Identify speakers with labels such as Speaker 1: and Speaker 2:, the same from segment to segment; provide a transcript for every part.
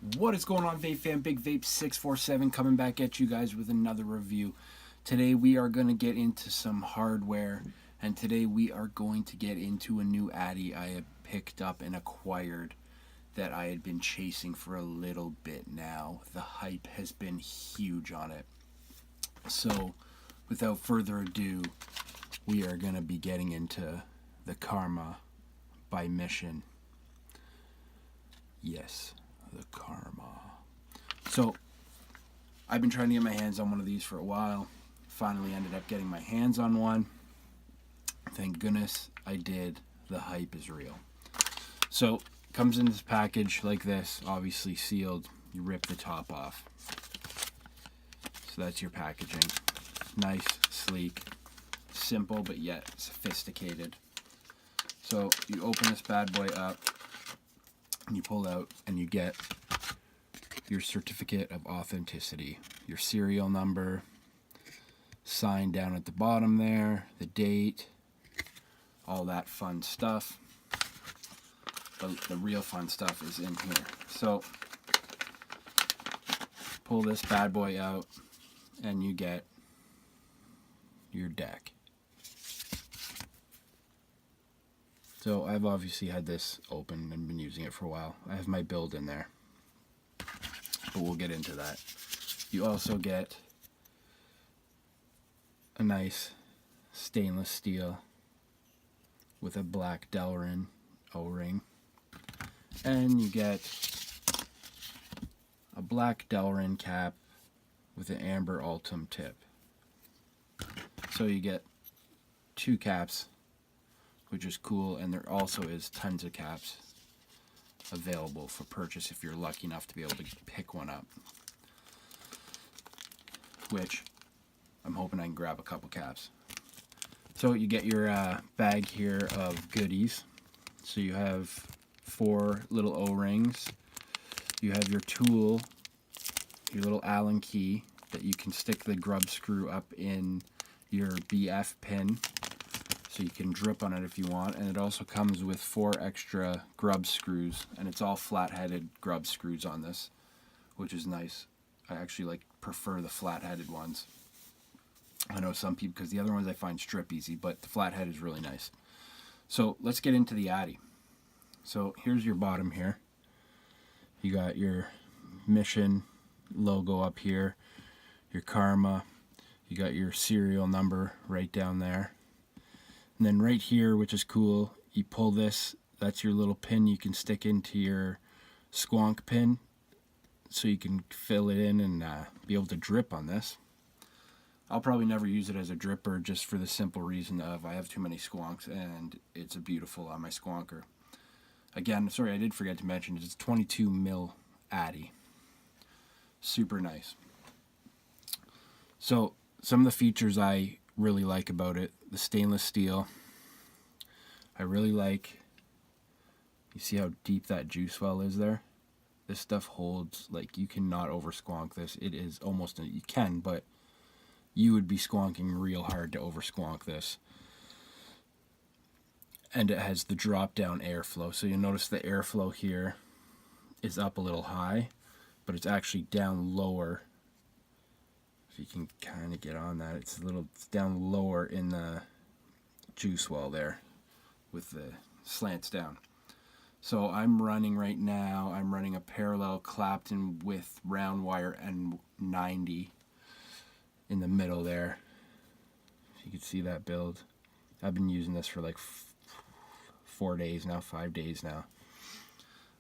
Speaker 1: What is going on, Vape fam? Big Vape 647 coming back at you guys with another review. Today we are going to get into some hardware, and today we are going to get into a new Addy I have picked up and acquired that I had been chasing for a little bit now. The hype has been huge on it. So without further ado, we are going to be getting into the KRMA by Mission. Yes, the KRMA. So I've been trying to get my hands on one of these for a while. Finally ended up getting my hands on one. Thank goodness I did. The hype is real. So it comes in this package like this, obviously sealed. You rip the top off. So that's your packaging. Nice, sleek, simple, but yet sophisticated. So you open this bad boy up, and you pull out, and you get your certificate of authenticity, your serial number, signed down at the bottom there, the date, all that fun stuff. But the real fun stuff is in here. So pull this bad boy out, and you get your deck. So I've obviously had this open and been using it for a while. I have my build in there, but we'll get into that. You also get a nice stainless steel with a black Delrin O-ring, and you get a black Delrin cap with an amber ultem tip. So you get two caps, which is cool, and there also is tons of caps available for purchase if you're lucky enough to be able to pick one up, which I'm hoping I can grab a couple caps. So you get your bag here of goodies. So you have 4 little O-rings. You have your tool, your little Allen key that you can stick the grub screw up in your BF pin, so you can drip on it if you want. And it also comes with 4 extra grub screws, and it's all flat-headed grub screws on this, which is nice. I actually prefer the flat-headed ones. I know some people, because the other ones I find strip easy, but the flathead is really nice. So let's get into the Addy. So here's your bottom here. You got your Mission logo up here, your KRMA. You got your serial number right down there. And then right here, which is cool, you pull this, that's your little pin you can stick into your squonk pin, so you can fill it in and be able to drip on this. I'll probably never use it as a dripper, just for the simple reason of I have too many squonks, and it's beautiful on my squonker. Again, sorry, I did forget to mention, it's 22 mil Addy. Super nice. So some of the features I really like about it: the stainless steel. I really like, you see how deep that juice well is there? This stuff holds, you cannot over squonk this. It is almost, you can, but you would be squonking real hard to over squonk this. And it has the drop down airflow, so you'll notice the airflow here is up a little high, but it's actually down lower. If you can kind of get on that, it's down lower in the juice well there with the slants down. So I'm running right now, I'm running a parallel Clapton with round wire N90 in the middle there. If you can see that build. I've been using this for 4 days now, 5 days now.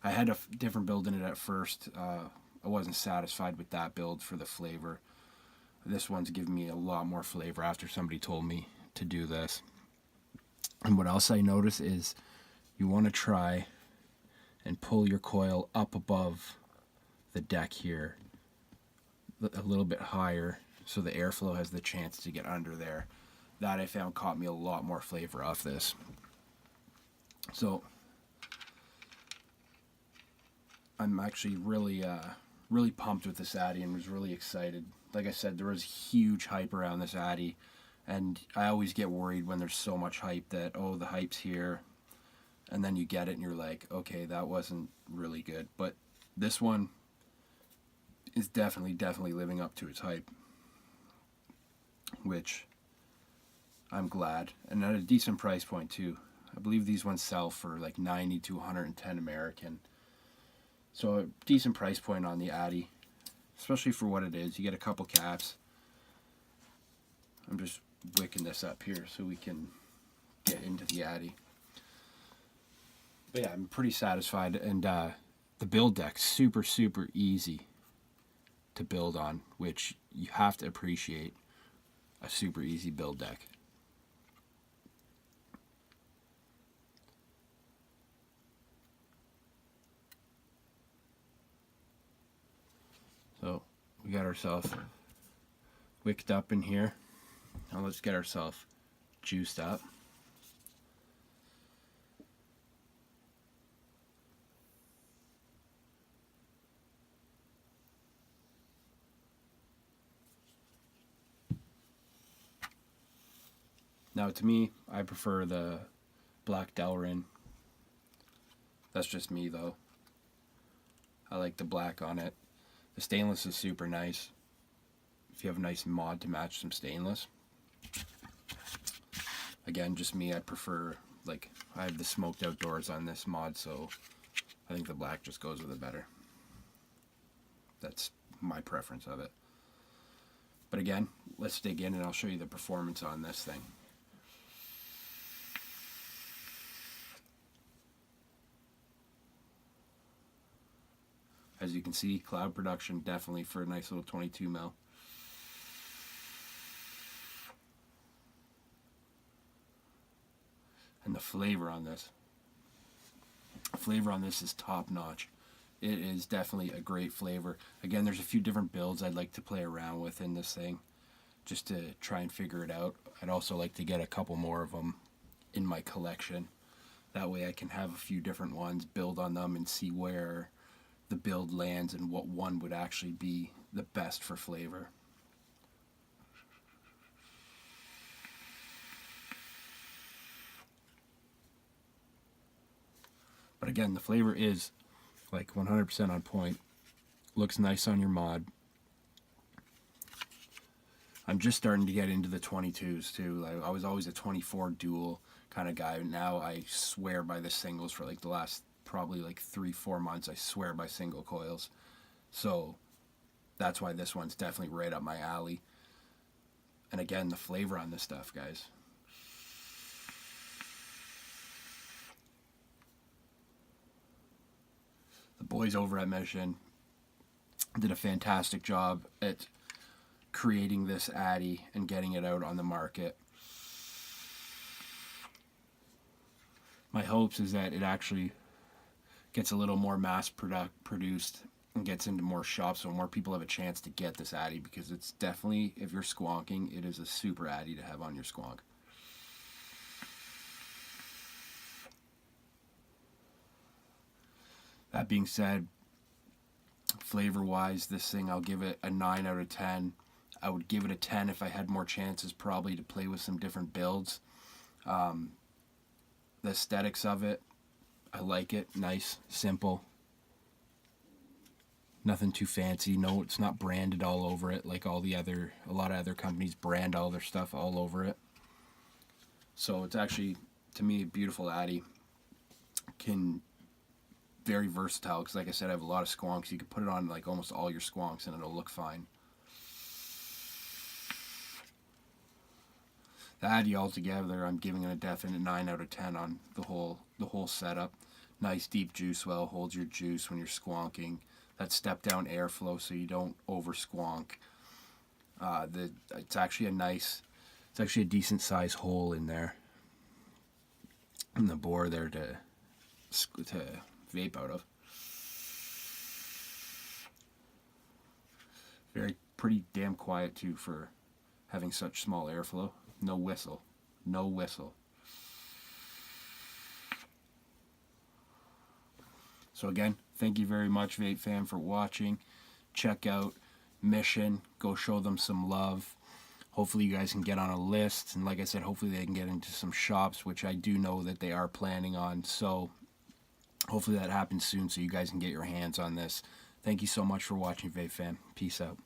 Speaker 1: I had a different build in it at first. I wasn't satisfied with that build for the flavor. This one's giving me a lot more flavor after somebody told me to do this. And what else I notice is you want to try and pull your coil up above the deck here a little bit higher, so the airflow has the chance to get under there. That I found caught me a lot more flavor off this. So I'm actually really pumped with this Addy and was really excited. Like I said, there was huge hype around this Addy, and I always get worried when there's so much hype that, oh, the hype's here, and then you get it and you're like, okay, that wasn't really good. But this one is definitely living up to its hype, which I'm glad, and at a decent price point too. I believe these ones sell for like 90 to 110 American, so a decent price point on the Addy, especially for what it is. You get a couple caps. I'm just wicking this up here so we can get into the Addy. But yeah, I'm pretty satisfied, and the build deck's super easy to build on, which you have to appreciate a super easy build deck. So we got ourselves wicked up in here. Now let's get ourselves juiced up. Now to me, I prefer the black Delrin. That's just me though. I like the black on it. The stainless is super nice. If you have a nice mod to match some stainless. Again, just me, I prefer, like, I have the smoked outdoors on this mod, so I think the black just goes with it better. That's my preference of it. But again, let's dig in and I'll show you the performance on this thing. As you can see, cloud production definitely for a nice little 22 mil. And the flavor on this is top notch. It is definitely a great flavor. Again, there's a few different builds I'd like to play around with in this thing, just to try and figure it out. I'd also like to get a couple more of them in my collection. That way I can have a few different ones, build on them, and see where the build lands and what one would actually be the best for flavor. But again, the flavor is like 100% on point. Looks nice on your mod. I'm just starting to get into the 22s too. Like, I was always a 24 dual kind of guy. Now I swear by the singles for like the last probably like 3-4 months. I swear by single coils. So that's why this one's definitely right up my alley. And again, the flavor on this stuff, guys. The boys over at Mission did a fantastic job at creating this Addy and getting it out on the market. My hopes is that it actually gets a little more mass produced and gets into more shops so more people have a chance to get this Addy, because it's definitely, if you're squonking, it is a super Addy to have on your squonk. That being said, flavor-wise, this thing, I'll give it a 9 out of 10. I would give it a 10 if I had more chances probably to play with some different builds. The aesthetics of it, I like it. Nice, simple. Nothing too fancy. No, it's not branded all over it like a lot of other companies brand all their stuff all over it. So it's actually, to me, a beautiful Addy. Very versatile, because like I said, I have a lot of squonks. You can put it on like almost all your squonks and it'll look fine. The Addy altogether, I'm giving it a definite 9 out of 10 on the whole setup. Nice deep juice well, holds your juice when you're squonking. That step down airflow so you don't over squonk. It's actually a decent size hole in there in the bore there to vape out of. Pretty damn quiet too for having such small airflow. No whistle. No whistle. So again, thank you very much, Vape fam, for watching. Check out Mission. Go show them some love. Hopefully you guys can get on a list. And like I said, hopefully they can get into some shops, which I do know that they are planning on. So hopefully that happens soon so you guys can get your hands on this Thank you so much for watching, Vape Fam. Peace out.